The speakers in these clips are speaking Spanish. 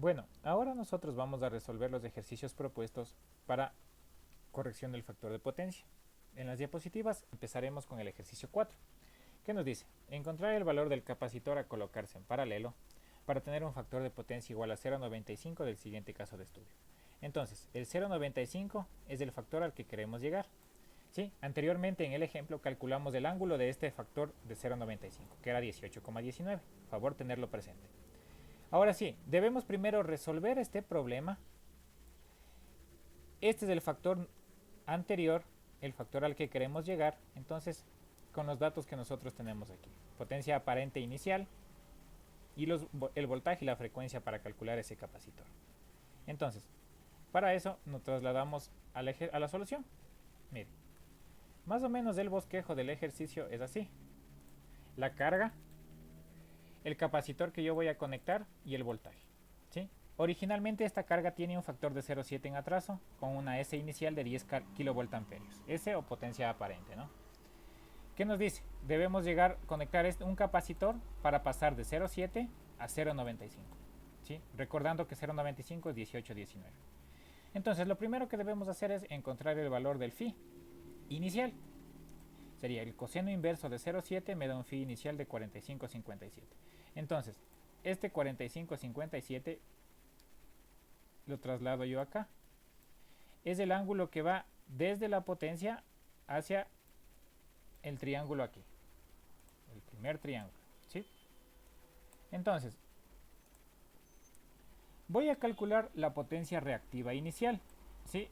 Bueno, ahora nosotros vamos a resolver los ejercicios propuestos para corrección del factor de potencia. En las diapositivas empezaremos con el ejercicio 4, que nos dice: encontrar el valor del capacitor a colocarse en paralelo para tener un factor de potencia igual a 0,95 del siguiente caso de estudio. Entonces, el 0,95 es el factor al que queremos llegar. ¿Sí? Anteriormente en el ejemplo calculamos el ángulo de este factor de 0,95, que era 18,19. Favor tenerlo presente. Ahora sí, debemos primero resolver este problema. Este es el factor anterior, el factor al que queremos llegar. Entonces, con los datos que nosotros tenemos aquí: potencia aparente inicial y el voltaje y la frecuencia para calcular ese capacitor. Entonces, para eso nos trasladamos a la solución. Mire, más o menos el bosquejo del ejercicio es así: la carga, el capacitor que yo voy a conectar y el voltaje. ¿Sí? Originalmente esta carga tiene un factor de 0,7 en atraso con una S inicial de 10 kVA. S o potencia aparente, ¿no? ¿Qué nos dice? Debemos conectar un capacitor para pasar de 0,7 a 0,95. ¿Sí? Recordando que 0,95 es 18,19. Entonces lo primero que debemos hacer es encontrar el valor del phi inicial. Sería el coseno inverso de 0,7 me da un phi inicial de 45,57. Entonces, este 45,57 lo traslado yo acá. Es el ángulo que va desde la potencia hacia el triángulo aquí. El primer triángulo. ¿Sí? Entonces, voy a calcular la potencia reactiva inicial. ¿Sí?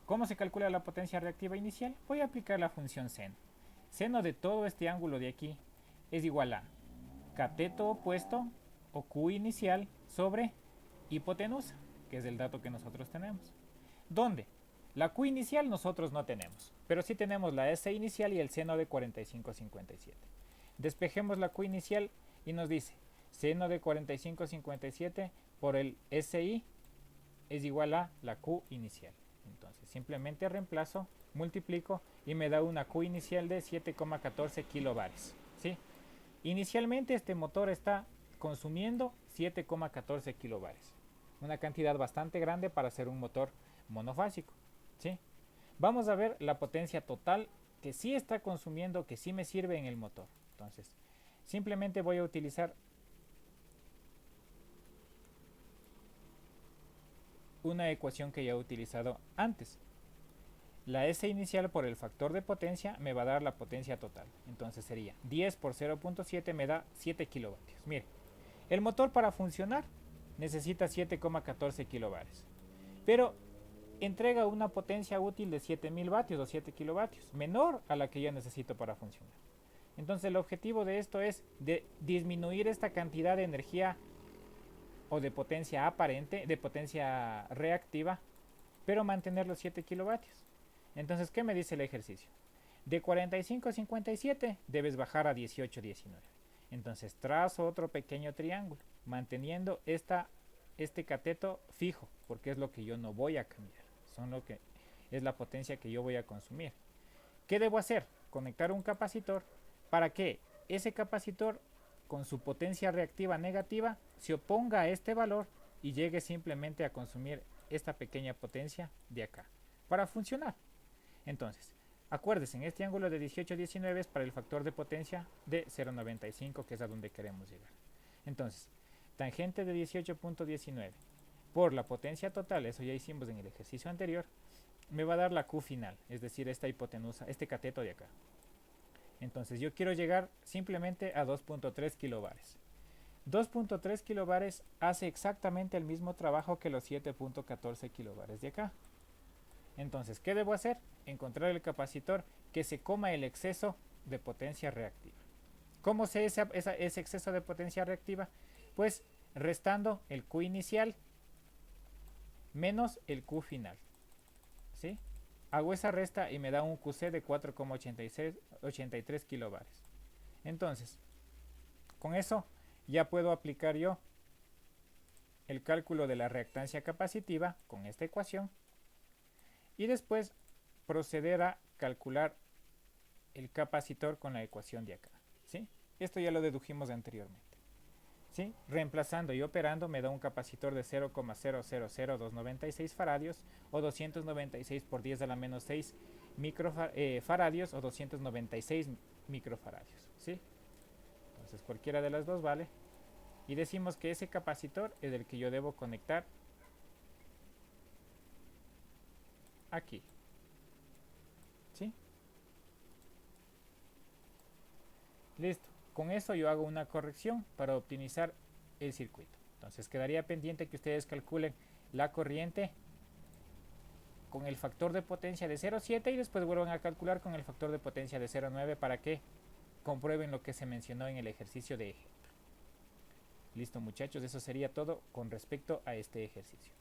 ¿Cómo se calcula la potencia reactiva inicial? Voy a aplicar la función seno. Seno de todo este ángulo de aquí es igual a cateto opuesto o Q inicial sobre hipotenusa, que es el dato que nosotros tenemos. ¿Dónde? La Q inicial nosotros no tenemos, pero sí tenemos la S inicial y el seno de 45,57. Despejemos la Q inicial y nos dice: seno de 45,57 por el SI es igual a la Q inicial. Entonces simplemente reemplazo, multiplico y me da una Q inicial de 7,14 kilovatios. ¿Sí? Inicialmente este motor está consumiendo 7,14 kilovatios, una cantidad bastante grande para ser un motor monofásico. ¿Sí? Vamos a ver la potencia total que sí está consumiendo, que sí me sirve en el motor. Entonces, simplemente voy a utilizar una ecuación que ya he utilizado antes. La S inicial por el factor de potencia me va a dar la potencia total. Entonces sería 10 por 0,7 me da 7 kilovatios. Mire, el motor para funcionar necesita 7,14 kilovatios. Pero entrega una potencia útil de 7000 vatios o 7 kilovatios, menor a la que yo necesito para funcionar. Entonces el objetivo de esto es de disminuir esta cantidad de energía o de potencia aparente, de potencia reactiva, pero mantener los 7 kilovatios. Entonces, ¿qué me dice el ejercicio? De 45,57 debes bajar a 18,19. Entonces trazo otro pequeño triángulo, manteniendo este cateto fijo, porque es lo que yo no voy a cambiar. Es la potencia que yo voy a consumir. ¿Qué debo hacer? Conectar un capacitor para que ese capacitor, con su potencia reactiva negativa, se oponga a este valor y llegue simplemente a consumir esta pequeña potencia de acá para funcionar. Entonces, acuérdense, en este ángulo de 18,19 es para el factor de potencia de 0,95, que es a donde queremos llegar. Entonces, tangente de 18,19 por la potencia total, eso ya hicimos en el ejercicio anterior, me va a dar la Q final, es decir, esta hipotenusa, este cateto de acá. Entonces yo quiero llegar simplemente a 2,3 kilovatios. 2,3 kilovatios hace exactamente el mismo trabajo que los 7,14 kilovatios de acá. Entonces, ¿qué debo hacer? Encontrar el capacitor que se coma el exceso de potencia reactiva. ¿Cómo sé ese exceso de potencia reactiva? Pues restando el Q inicial menos el Q final. ¿Sí? Hago esa resta y me da un QC de 4,83 kilovatios. Entonces, con eso ya puedo aplicar yo el cálculo de la reactancia capacitiva con esta ecuación y después proceder a calcular el capacitor con la ecuación de acá. ¿Sí? Esto ya lo dedujimos anteriormente. ¿sí? Reemplazando y operando me da un capacitor de 0,000296 faradios o 296 por 10 a la menos 6 microfaradios o 296 microfaradios, ¿sí? Entonces cualquiera de las dos vale. Y decimos que ese capacitor es el que yo debo conectar aquí, ¿sí? Listo. Con eso yo hago una corrección para optimizar el circuito. Entonces quedaría pendiente que ustedes calculen la corriente con el factor de potencia de 0,7 y después vuelvan a calcular con el factor de potencia de 0,9 para que comprueben lo que se mencionó en el ejercicio de ejemplo. Listo muchachos, eso sería todo con respecto a este ejercicio.